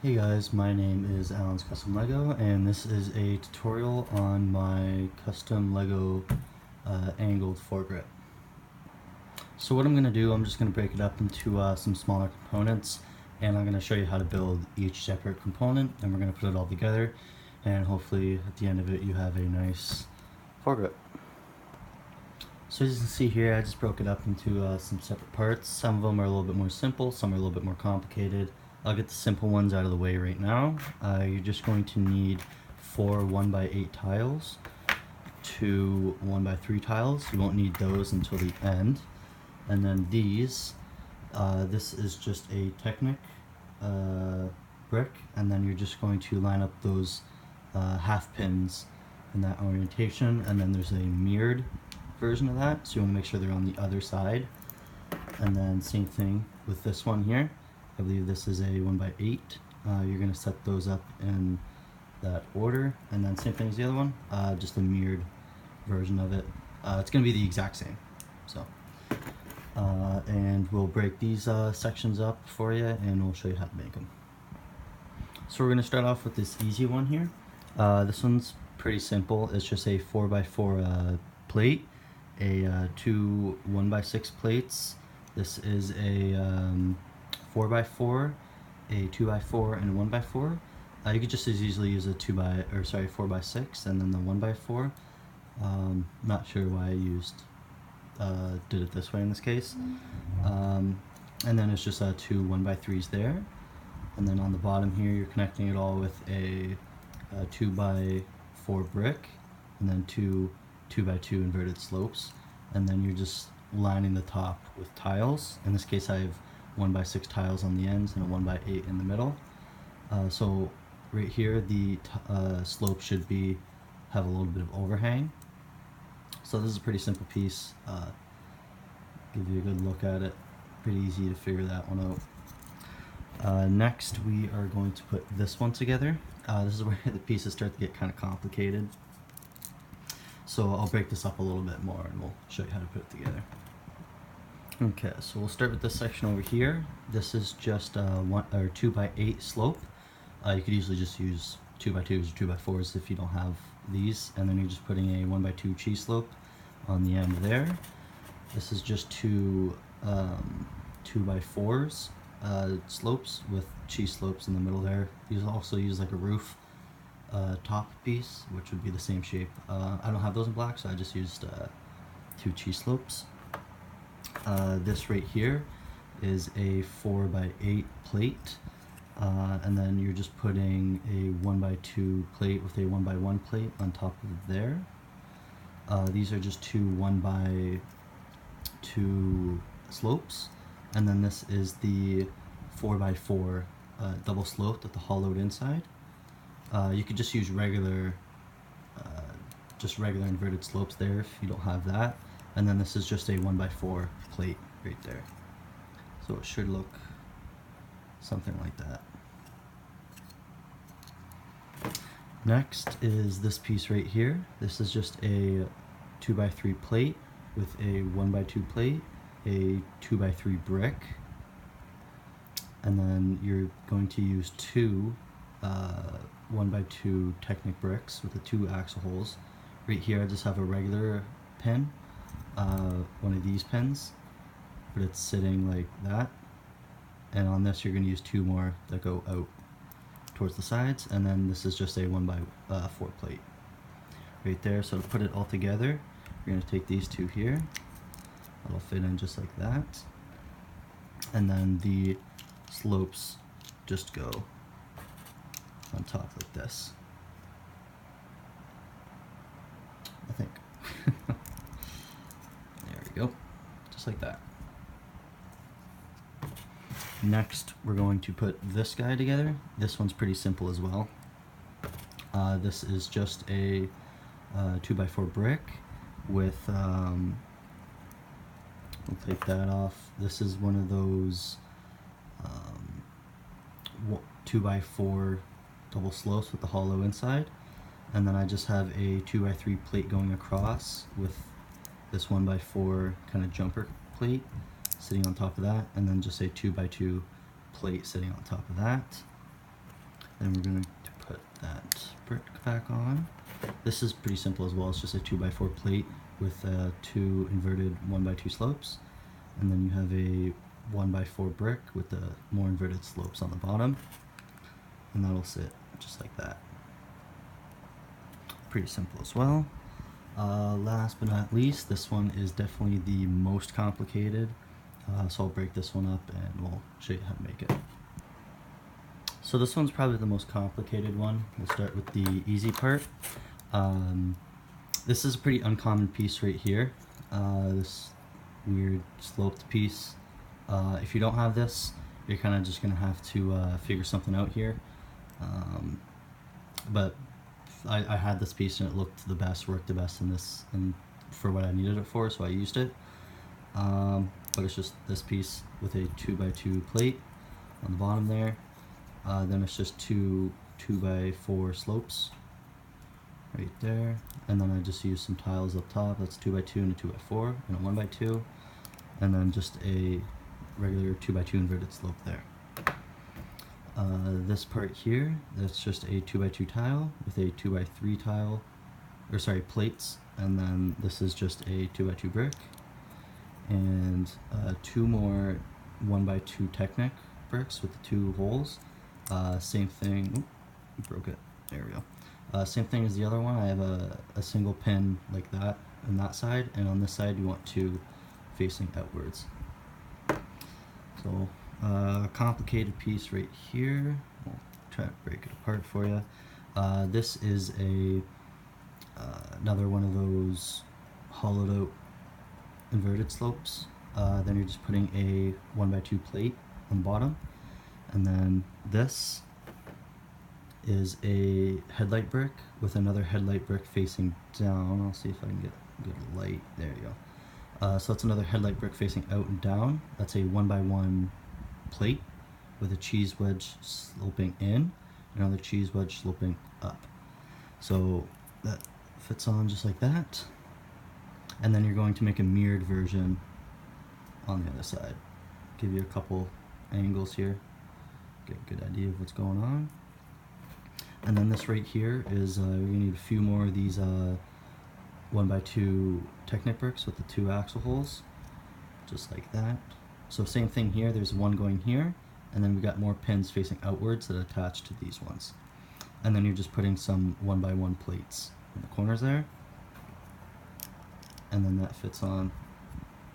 Hey guys, my name is Alan's Custom Lego, and this is a tutorial on my custom Lego angled foregrip. So what I'm going to do, I'm just going to break it up into some smaller components, and I'm going to show you how to build each separate component, and we're going to put it all together, and hopefully at the end of it you have a nice foregrip. So as you can see here, I just broke it up into some separate parts. Some of them are a little bit more simple, some are a little bit more complicated. I'll get the simple ones out of the way right now. You're just going to need 4 1x8 tiles, 2 1x3 tiles. You won't need those until the end. And then these, this is just a Technic brick, and then you're just going to line up those half pins in that orientation, and then there's a mirrored version of that, so you want to make sure they're on the other side. And then same thing with this one here. I believe this is a 1x8. You're going to set those up in that order, and then same thing as the other one, just a mirrored version of it. It's going to be the exact same. So, and we'll break these sections up for you, and we'll show you how to make them. So we're going to start off with this easy one here. This one's pretty simple. It's just a 4x4 plate, a 2 1x6 plates. This is a 4x4, a 2x4, and a 1x4. You could just as easily use a 4x6 and then the 1x4. Not sure why I did it this way in this case. And then it's just 2 1x3s there. And then on the bottom here, you're connecting it all with a 2x4 brick, and then 2 2x2 inverted slopes. And then you're just lining the top with tiles. In this case, I have 1x6 tiles on the ends and a 1x8 in the middle. So right here, the slope should have a little bit of overhang. So this is a pretty simple piece. Give you a good look at it. Pretty easy to figure that one out. Next, we are going to put this one together. This is where the pieces start to get kind of complicated. So I'll break this up a little bit more, and we'll show you how to put it together. Okay, so we'll start with this section over here. This is just a 2x8 slope. You could easily just use 2x2s or 2x4s if you don't have these, and then you're just putting a 1x2 cheese slope on the end there. This is just 2 2x4s slopes with cheese slopes in the middle there. You also use like a roof top piece, which would be the same shape. I don't have those in black, so I just used 2 cheese slopes. This right here is a 4x8 plate, and then you're just putting a 1x2 plate with a 1x1 plate on top of there. These are just 2 1x2 slopes, and then this is the 4x4 double sloped with the hollowed inside. You could just use regular inverted slopes there if you don't have that. And then this is just a 1x4 plate right there. So it should look something like that. Next is this piece right here. This is just a 2x3 plate with a 1x2 plate, a 2x3 brick, and then you're going to use 2 1x2 Technic bricks with the 2 axle holes. Right here I just have a regular pin, one of these pins, but it's sitting like that. And on this you're going to use 2 more that go out towards the sides, and then this is just a 1x4 plate right there. So to put it all together, you're going to take these 2 here. It'll fit in just like that, and then the slopes just go on top like this, I think. There we go, just like that. Next, we're going to put this guy together. This one's pretty simple as well. This is just a 2x4 brick with, we'll take that off. This is one of those 2x4 double slopes with the hollow inside, and then I just have a 2x3 plate going across with this 1x4 kind of jumper plate sitting on top of that, and then just a 2x2 plate sitting on top of that. Then we're going to put that brick back on. This is pretty simple as well. It's just a 2x4 plate with two inverted 1x2 slopes. And then you have a 1x4 brick with the more inverted slopes on the bottom. And that'll sit just like that. Pretty simple as well. Last but not least, this one is definitely the most complicated. So I'll break this one up and we'll show you how to make it. So this one's probably the most complicated one. We'll start with the easy part. This is a pretty uncommon piece right here. This weird sloped piece. If you don't have this, you're kind of just going to have to figure something out here. But I had this piece and it looked the best, worked the best in this, and for what I needed it for, so I used it. But it's just this piece with a 2x2 plate on the bottom there. Then it's just two 2x4 slopes right there, and then I just use some tiles up top. That's 2x2 and a 2x4 and a 1x2, and then just a regular 2x2 inverted slope there. This part here, that's just a 2x2 tile with a 2x3 tile, or sorry, plates, and then this is just a 2x2 brick, and two more 1x2 Technic bricks with the two holes. Same thing, broke it, there we go. Same thing as the other one. I have a single pin like that on that side, and on this side you want two facing outwards. So complicated piece right here. I'll try to break it apart for you. This is another one of those hollowed out inverted slopes. Then you're just putting a 1x2 plate on the bottom, and then this is a headlight brick with another headlight brick facing down. I'll see if I can get good light. There you go. So that's another headlight brick facing out and down. That's a 1x1 plate with a cheese wedge sloping in, another cheese wedge sloping up. So that fits on just like that. And then you're going to make a mirrored version on the other side. Give you a couple angles here, get a good idea of what's going on. And then this right here is, we're going to need a few more of these 1x2 Technic bricks with the two axle holes, just like that. So same thing here, there's one going here, and then we got more pins facing outwards that attach to these ones. And then you're just putting some 1x1 plates in the corners there, and then that fits on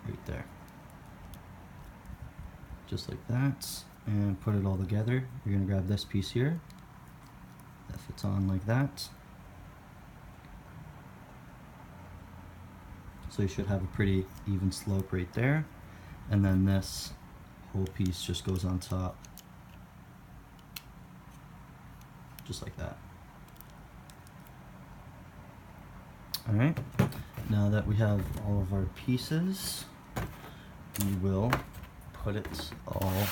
right there. Just like that, and put it all together. You're going to grab this piece here, that fits on like that. So you should have a pretty even slope right there, and then this whole piece just goes on top, just like that. Alright, now that we have all of our pieces, we will put it all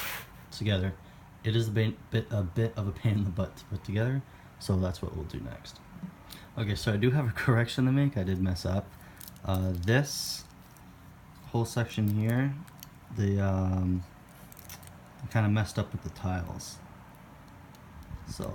together. It is a bit of a pain in the butt to put together, so that's what we'll do next. Okay, so I do have a correction to make. I did mess up. This whole section here, I kind of messed up with the tiles. So